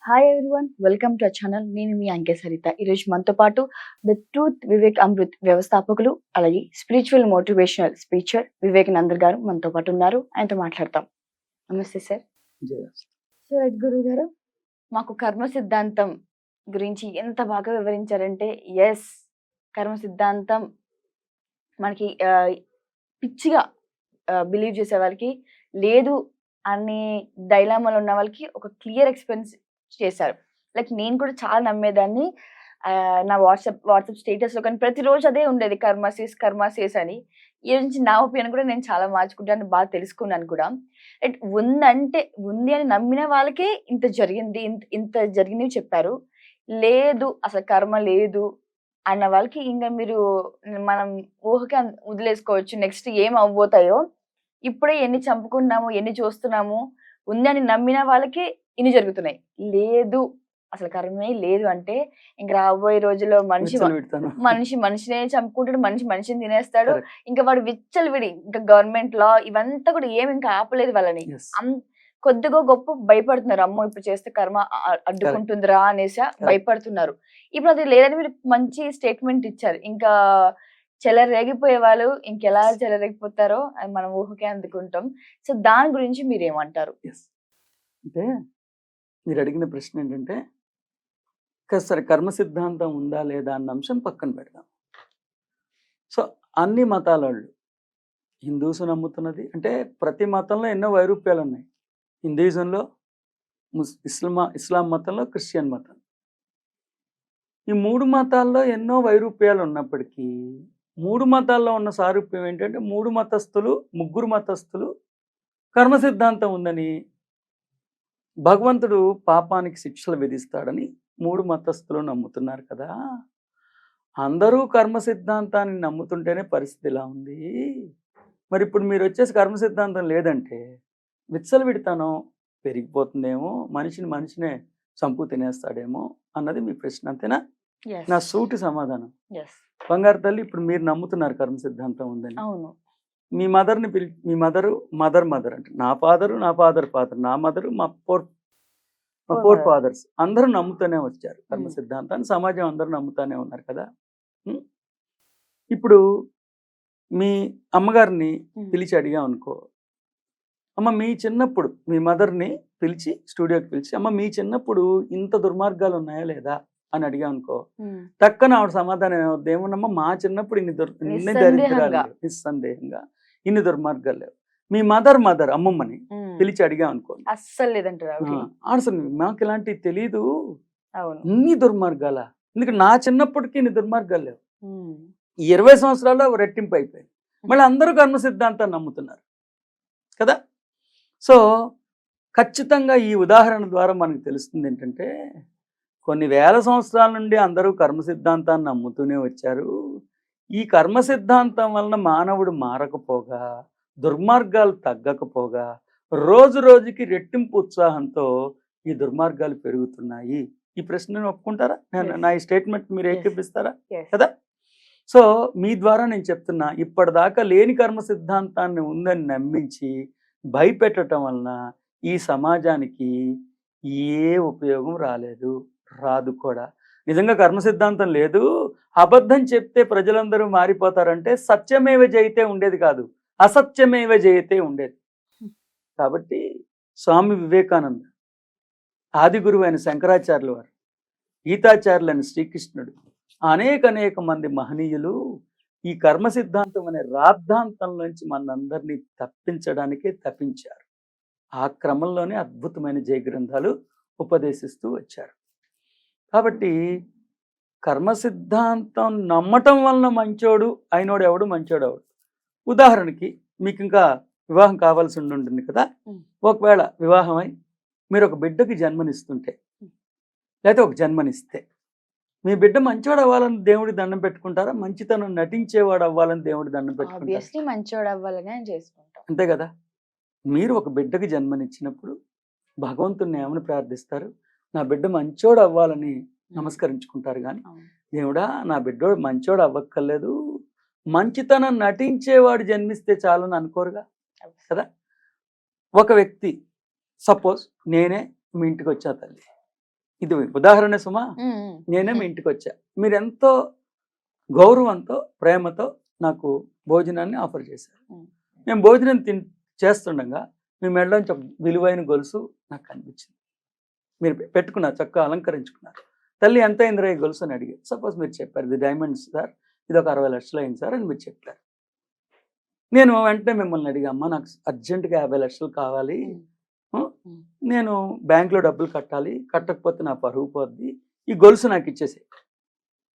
Hi everyone, welcome to our channel. నేను మీ అంకే సరిత. ఈరోజు మనతో పాటు ద ట్రూత్ వివేక్ అమృత్ వ్యవస్థాపకులు, అలాగే స్పిరిచువల్ మోటివేషనల్ స్పీచర్ వివేకానందర్ గారు మనతో పాటు ఉన్నారు. ఆయనతో మాట్లాడతాం. నమస్తే సార్. సార్ గురువు గారు, మాకు కర్మ సిద్ధాంతం గురించి ఎంత బాగా వివరించారంటే, ఎస్, కర్మ సిద్ధాంతం మనకి పిచ్చిగా బిలీవ్ చేసే వాళ్ళకి లేదు అనే డైలామాలో ఉన్న వాళ్ళకి ఒక క్లియర్ ఎక్స్పీరియన్స్ చేశారు. లైక్ నేను కూడా చాలా నమ్మేదాన్ని. నా వాట్సాప్ స్టేటస్ లో కానీ ప్రతిరోజు అదే ఉండేది, కర్మసేస్ అని. ఈ రోజు నుంచి నా ఒపీనియన్ కూడా నేను చాలా మార్చుకుంటాను, బాగా తెలుసుకున్నాను కూడా. లైక్ ఉంది అని నమ్మిన వాళ్ళకే ఇంత జరిగింది, ఇంత జరిగింది చెప్పారు. లేదు అసలు కర్మ లేదు అన్న వాళ్ళకి ఇంకా మీరు మనం ఊహకి వదిలేసుకోవచ్చు. నెక్స్ట్ ఏం అవ్వబోతాయో, ఇప్పుడే ఎన్ని చంపుకున్నాము, ఎన్ని చూస్తున్నాము. ఉంది అని నమ్మిన వాళ్ళకి ఇన్ని జరుగుతున్నాయి. లేదు అసలు కర్మే లేదు అంటే ఇంక రాబోయే రోజుల్లో మనిషినే చంపుకుంటాడు, మనిషిని తినేస్తాడు. ఇంకా వాడు విచ్చలవిడి, ఇంకా గవర్నమెంట్ లా ఇవంతా కూడా ఏమి ఇంకా ఆపలేదు వాళ్ళని. కొద్దిగా గొప్ప భయపడుతున్నారు. అమ్మో ఇప్పుడు చేస్తే కర్మ అడ్డుకుంటుందిరా అనేసి భయపడుతున్నారు. ఇప్పుడు అది లేదని మీరు మంచి స్టేట్మెంట్ ఇచ్చారు. ఇంకా చెలరేగిపోయే వాళ్ళు ఇంకెలా చెలరేగిపోతారో అది మనం ఊహకే అందుకుంటాం. సో దాని గురించి మీరేమంటారు? అంటే మీరు అడిగిన ప్రశ్న ఏంటంటే, సరే కర్మ సిద్ధాంతం ఉందా లేదా అన్న అంశం పక్కన పెడదాం. సో అన్ని మతాల వాళ్ళు, హిందూస్ నమ్ముతున్నది అంటే ప్రతి మతంలో ఎన్నో వైరూప్యాలు ఉన్నాయి. హిందూయిజంలో, ఇస్లాం మతంలో, క్రిస్టియన్ మతం, ఈ మూడు మతాల్లో ఎన్నో వైరూప్యాలు ఉన్నప్పటికీ మూడు మతాల్లో ఉన్న సారూప్యం ఏంటంటే ముగ్గురు మతస్థులు కర్మ సిద్ధాంతం ఉందని, భగవంతుడు పాపానికి శిక్షలు విధిస్తాడని మూడు మతస్థులు నమ్ముతున్నారు కదా. అందరూ కర్మ సిద్ధాంతాన్ని నమ్ముతుంటేనే పరిస్థితి ఇలా ఉంది. మరి ఇప్పుడు మీరు వచ్చేసి కర్మ సిద్ధాంతం లేదంటే విచ్చలవిడితనం పెరిగిపోతుందేమో, మనిషినే చంపు తినేస్తాడేమో అన్నది మీ ప్రశ్న, అంతేనా? నా సూటి సమాధానం. బంగారు తల్లి, ఇప్పుడు మీరు నమ్ముతున్నారు కర్మ సిద్ధాంతం ఉందని. మీ మదర్ని మీ మదర్ అంటే నా ఫాదరు, నా ఫాదర్, నా మదరు, మా ఫోర్ ఫాదర్స్ అందరూ నమ్ముతూనే వచ్చారు కర్మ సిద్ధాంతాన్ని. సమాజం అందరూ నమ్ముతానే ఉన్నారు కదా. ఇప్పుడు మీ అమ్మగారిని పిలిచి అడిగా అనుకో, అమ్మ మీ చిన్నప్పుడు, మీ మదర్ని పిలిచి స్టూడియోకి పిలిచి, అమ్మ మీ చిన్నప్పుడు ఇంత దుర్మార్గాలు ఉన్నాయా లేదా అని అడిగా అనుకో, తక్కన ఆవిడ సమాధానం ఏమవుతుంది? ఏమన్నమ్మా మా చిన్నప్పుడు ఇన్ని దరిద్రాలు, నిస్సందేహంగా ఇన్ని దుర్మార్గాలు లేవు. మీ మదర్ అమ్మమ్మని పిలిచి అడిగా అనుకోండి, అస్సలు లేదంటారు. అసలు మాకు ఇలాంటివి తెలీదు, ఇన్ని దుర్మార్గాల, ఎందుకంటే నా చిన్నప్పటికీ ఇన్ని దుర్మార్గాలు లేవు. 20 సంవత్సరాల్లో రెట్టింపు అయిపోయింది. మళ్ళీ అందరూ కర్మ సిద్ధాంతాన్ని నమ్ముతున్నారు కదా. సో ఖచ్చితంగా ఈ ఉదాహరణ ద్వారా మనకు తెలుస్తుంది ఏంటంటే, కొన్ని వేల సంవత్సరాల నుండి అందరూ కర్మ సిద్ధాంతాన్ని నమ్ముతూనే వచ్చారు. ఈ కర్మ సిద్ధాంతం వలన మానవుడు మారకపోగా, దుర్మార్గాలు తగ్గకపోగా, రోజు రోజుకి రెట్టింపు ఉత్సాహంతో ఈ దుర్మార్గాలు పెరుగుతున్నాయి. ఈ ప్రశ్నను ఒప్పుకుంటారా? నా ఈ స్టేట్మెంట్ మీరు ఏకీపిస్తారా? కదా. సో మీ ద్వారా నేను చెప్తున్నా, ఇప్పటిదాకా లేని కర్మ సిద్ధాంతాన్ని ఉందని నమ్మించి భయపెట్టడం వలన ఈ సమాజానికి ఏ ఉపయోగం రాదు కూడా. నిజంగా కర్మ సిద్ధాంతం లేదు, అబద్ధం చెప్తే ప్రజలందరూ మారిపోతారంటే సత్యమేవ జయితే ఉండేది కాదు, అసత్యమేవ జయితే ఉండేది. కాబట్టి స్వామి వివేకానంద, ఆది గురువు అయిన శంకరాచార్యుల వారు, గీతాచార్యులైన శ్రీకృష్ణుడు, అనేక మంది మహనీయులు ఈ కర్మ సిద్ధాంతం అనే రాద్ధాంతంలోంచి మనందరినీ తప్పించడానికే తప్పించారు. ఆ క్రమంలోనే అద్భుతమైన జయ గ్రంథాలు ఉపదేశిస్తూ వచ్చారు. కాబట్టి కర్మ సిద్ధాంతం నమ్మటం వలన మంచోడు అయినోడు ఎవడు, మంచోడు ఎవడు. ఉదాహరణకి మీకు ఇంకా వివాహం కావాల్సి ఉంటుంది కదా. ఒకవేళ వివాహమై మీరు ఒక బిడ్డకి జన్మనిస్తుంటే, లేకపోతే ఒక జన్మనిస్తే, మీ బిడ్డ మంచివాడు అవ్వాలని దేవుడి దండం పెట్టుకుంటారా? మంచితనం నటించేవాడు అవ్వాలని దేవుడి దండం పెట్టుకుంటారా? మంచివాడు అవ్వాలని చేసుకుంటాం, అంతే కదా. మీరు ఒక బిడ్డకి జన్మనిచ్చినప్పుడు భగవంతుని ఏమని ప్రార్థిస్తారు? నా బిడ్డ మంచోడు అవ్వాలని నమస్కరించుకుంటారు. కానీ దేవుడా నా బిడ్డోడు మంచోడు అవ్వక్కర్లేదు, మంచితనం నటించేవాడు జన్మిస్తే చాలని అనుకోరుగా కదా. ఒక వ్యక్తి, సపోజ్ నేనే మీ ఇంటికి వచ్చా తల్లి, ఇది ఉదాహరణ సుమా. నేనే మీ ఇంటికి వచ్చా, మీరు ఎంతో గౌరవంతో ప్రేమతో నాకు భోజనాన్ని ఆఫర్ చేశారు. మేము భోజనం చేస్తుండగా మీ మెడలోంచి ఒక విలువైన గొలుసు నాకు కనిపించింది. మీరు పెట్టుకున్నారు, చక్కగా అలంకరించుకున్నారు. తల్లి ఎంత అయిందిరా ఈ గొలుసు అని అడిగారు. సపోజ్ మీరు చెప్పారు ఇది డైమండ్స్ సార్, ఇది ఒక 60 లక్షలు అయింది సార్ అని మీరు చెప్పారు. నేను వెంటనే మిమ్మల్ని అడిగా, అమ్మ నాకు అర్జెంటుగా 50 లక్షలు కావాలి, నేను బ్యాంకులో డబ్బులు కట్టాలి, కట్టకపోతే నా పరుగు పోద్ది, ఈ గొలుసు నాకు ఇచ్చేసి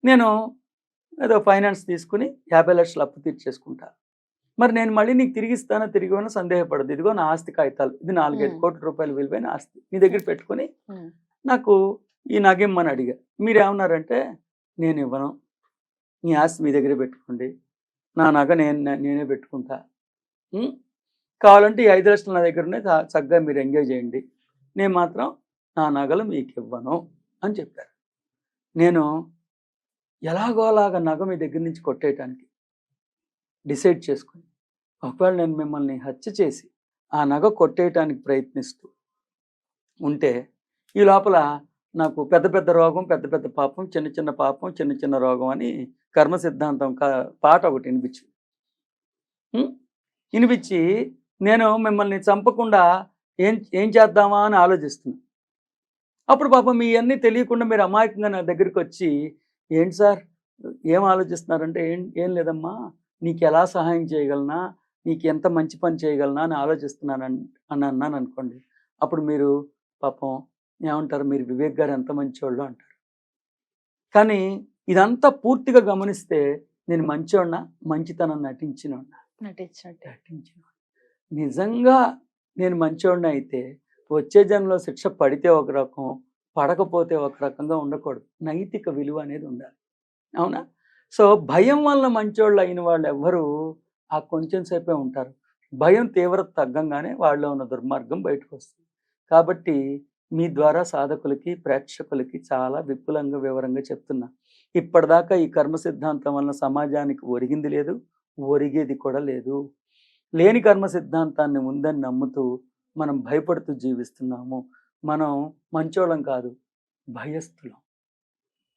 నేను ఏదో ఫైనాన్స్ తీసుకుని 50 లక్షలు అప్పు తీర్చేసుకుంటా. మరి నేను మళ్ళీ నీకు తిరిగిస్తానో తిరిగివనో సందేహపడదు, ఇదిగో నా ఆస్తి కాగితాలు, ఇది 4-5 కోట్ల రూపాయలు విలువైన ఆస్తి నీ దగ్గర పెట్టుకుని నాకు ఈ నగిమ్మని అడిగా. మీరేమన్నారంటే నేను ఇవ్వను, నీ ఆస్తి మీ దగ్గరే పెట్టుకోండి, నా నగ నేనే పెట్టుకుంటా, కావాలంటే ఈ 5 లక్షలు నా దగ్గర ఉన్నాయి, చక్కగా మీరు ఎంజాయ్ చేయండి, నేను మాత్రం నా నగలు మీకు ఇవ్వను అని చెప్పారు. నేను ఎలాగో అలాగా నగ మీ దగ్గర నుంచి కొట్టేయటానికి డిసైడ్ చేసుకుని, ఒకవేళ నేను మిమ్మల్ని హత్య చేసి ఆ నగ కొట్టేయటానికి ప్రయత్నిస్తూ ఉంటే ఈ లోపల నాకు పెద్ద పెద్ద రోగం, పెద్ద పెద్ద పాపం, చిన్న చిన్న పాపం, చిన్న చిన్న రోగం అని కర్మ సిద్ధాంతం పాట ఒకటి వినిపించి నేను మిమ్మల్ని చంపకుండా ఏం చేద్దామా అని ఆలోచిస్తున్నాను. అప్పుడు పాపం మీ అన్నీ తెలియకుండా మీరు అమాయకంగా నా దగ్గరికి వచ్చి, ఏంటి సార్ ఏం ఆలోచిస్తున్నారంటే, ఏం లేదమ్మా, నీకు ఎలా సహాయం చేయగలనా, నీకు ఎంత మంచి పని చేయగలనా అని ఆలోచిస్తున్నాను అని అన్నాను అనుకోండి. అప్పుడు మీరు పాపం ఏమంటారు, మీరు వివేక్ గారు ఎంత మంచివాళ్ళు అంటారు. కానీ ఇదంతా పూర్తిగా గమనిస్తే నేను మంచివాడినా, మంచితనం నటించిన నిజంగా నేను మంచివాడిని అయితే వచ్చే జన్మలో శిక్ష పడితే ఒక రకం, పడకపోతే ఒక రకంగా ఉండకూడదు. నైతిక విలువ అనేది ఉండాలి, అవునా? సో భయం వల్ల మంచోళ్ళు అయిన వాళ్ళు ఎవ్వరూ ఆ కొంచెం సేపే ఉంటారు. భయం తీవ్రత తగ్గంగానే వాళ్ళలో ఉన్న దుర్మార్గం బయటకు వస్తుంది. కాబట్టి మీ ద్వారా సాధకులకి, ప్రేక్షకులకి చాలా విపులంగా వివరంగా చెప్తున్నా. ఇప్పటిదాకా ఈ కర్మ సిద్ధాంతం వలన సమాజానికి ఒరిగింది లేదు, ఒరిగేది కూడా లేదు. లేని కర్మ సిద్ధాంతాన్ని ఉందని నమ్ముతూ మనం భయపడుతూ జీవిస్తున్నాము. మనం మంచోళ్ళం కాదు, భయస్థులం.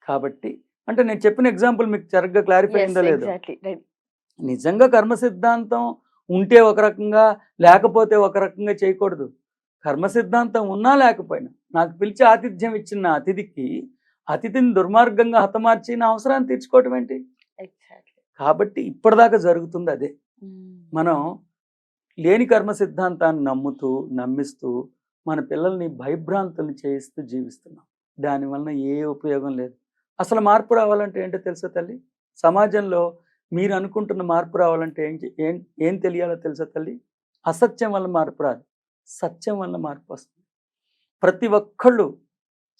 కాబట్టి అంటే నేను చెప్పిన ఎగ్జాంపుల్ మీకు సరిగ్గా క్లారిఫై అయిందో లేదో. నిజంగా కర్మ సిద్ధాంతం ఉంటే ఒక రకంగా, లేకపోతే ఒక రకంగా చేయకూడదు. కర్మ సిద్ధాంతం ఉన్నా లేకపోయినా నాకు పిలిచి ఆతిథ్యం ఇచ్చిన అతిథికి అతిథిని దుర్మార్గంగా హతమార్చి నా అవసరాన్ని తీర్చుకోవటం ఏంటి? కాబట్టి ఇప్పటిదాకా జరుగుతుంది అదే. మనం లేని కర్మ సిద్ధాంతాన్ని నమ్మిస్తూ మన పిల్లల్ని భయభ్రాంతుల్ని చేయిస్తూ జీవిస్తున్నాం. దానివలన ఏ ఉపయోగం లేదు. అసలు మార్పు రావాలంటే ఏంటో తెలుసా తల్లి? సమాజంలో మీరు అనుకుంటున్న మార్పు రావాలంటే ఏం తెలియాలో తెలుసా తల్లి? అసత్యం వల్ల మార్పు రాదు, సత్యం వల్ల మార్పు వస్తుంది. ప్రతి ఒక్కళ్ళు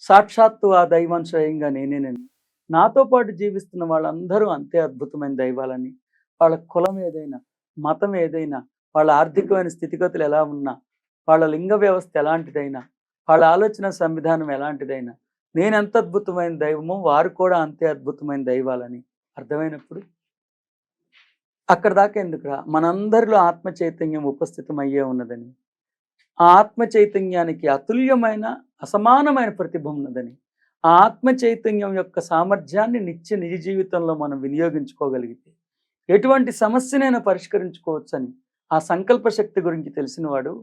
సాక్షాత్తు ఆ దైవం స్వయంగా నేనేనని, నాతో పాటు జీవిస్తున్న వాళ్ళందరూ అంతే అద్భుతమైన దైవాలని, వాళ్ళ కులం ఏదైనా, మతం ఏదైనా, వాళ్ళ ఆర్థికమైన స్థితిగతులు ఎలా ఉన్నా, వాళ్ళ లింగ వ్యవస్థ ఎలాంటిదైనా, వాళ్ళ ఆలోచన సంవిధానం ఎలాంటిదైనా, నేను ఎంత అద్భుతమైన దైవమో వారు కూడా అంతే అద్భుతమైన దైవాలని అర్థమైనప్పుడు అక్కడ దాకా ఎందుకురా, మనందరిలో ఆత్మ చైతన్యం ఉపస్థితం అయ్యే ఉన్నదని, ఆ ఆత్మ చైతన్యానికి అతుల్యమైన అసమానమైన ప్రతిభ ఉన్నదని, ఆ ఆత్మ చైతన్యం యొక్క సామర్థ్యాన్ని నిజ జీవితంలో మనం వినియోగించుకోగలిగితే ఎటువంటి సమస్యనైనా పరిష్కరించుకోవచ్చని ఆ సంకల్ప శక్తి గురించి తెలిసినవాడు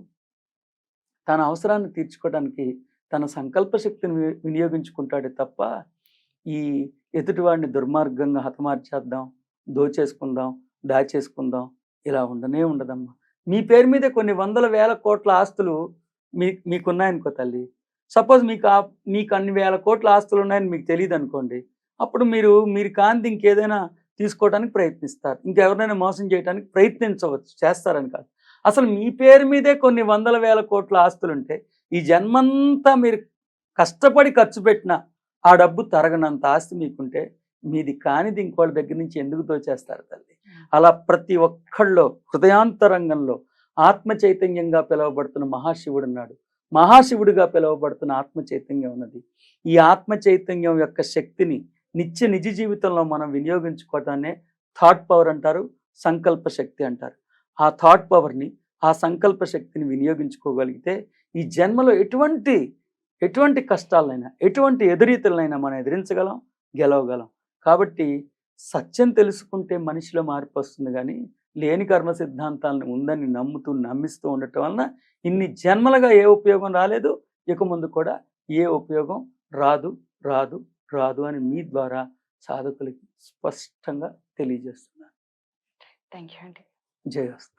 తన అవసరాన్ని తీర్చుకోవడానికి తన సంకల్ప శక్తిని వినియోగించుకుంటాడే తప్ప ఈ ఎదుటివాడిని దుర్మార్గంగా హతమార్చేద్దాం, దోచేసుకుందాం, దాచేసుకుందాం ఇలా ఉండనే ఉండదమ్మా. మీ పేరు మీదే కొన్ని వందల వేల కోట్ల ఆస్తులు మీకున్నాయనుకో తల్లి. సపోజ్ మీకు అన్ని వేల కోట్ల ఆస్తులు ఉన్నాయని మీకు తెలియదు అనుకోండి. అప్పుడు మీరు కాంతి ఇంకేదైనా తీసుకోవడానికి ప్రయత్నిస్తారు, ఇంకెవరినైనా మోసం చేయడానికి ప్రయత్నించవచ్చు, చేస్తారని కాదు. అసలు మీ పేరు మీదే కొన్ని వందల వేల కోట్ల ఆస్తులు ఉంటే ఈ జన్మంతా మీరు కష్టపడి ఖర్చు పెట్టిన ఆ డబ్బు తరగనంత ఆస్తి మీకుంటే మీది కానిది ఇంకోళ్ళ దగ్గర నుంచి ఎందుకు దోచేస్తారు తల్లి? అలా ప్రతి ఒక్కళ్ళలో హృదయాంతరంగంలో ఆత్మ చైతన్యంగా పిలువబడుతున్న మహాశివుడు ఉన్నాడు. మహాశివుడిగా పిలువబడుతున్న ఆత్మ చైతన్యం ఉన్నది. ఈ ఆత్మ చైతన్యం యొక్క శక్తిని నిజ జీవితంలో మనం వినియోగించుకోవటాన్నే థాట్ పవర్ అంటారు, సంకల్ప శక్తి అంటారు. ఆ థాట్ పవర్ని, ఆ సంకల్ప శక్తిని వినియోగించుకోగలిగితే ఈ జన్మలో ఎటువంటి కష్టాలైనా ఎటువంటి ఎదురీతలైనా మనం ఎదిరించగలం, గెలవగలం. కాబట్టి సత్యం తెలుసుకుంటే మనిషిలో మార్పు వస్తుంది, కానీ లేని కర్మ సిద్ధాంతాలను ఉందని నమ్మిస్తూ ఉండటం వలన ఇన్ని జన్మలుగా ఏ ఉపయోగం రాలేదు, ఇక ముందు కూడా ఏ ఉపయోగం రాదు రాదు రాదు అని మీ ద్వారా సాధకులకి స్పష్టంగా తెలియజేస్తున్నాను. థ్యాంక్ యూ అండి. జయోస్తు.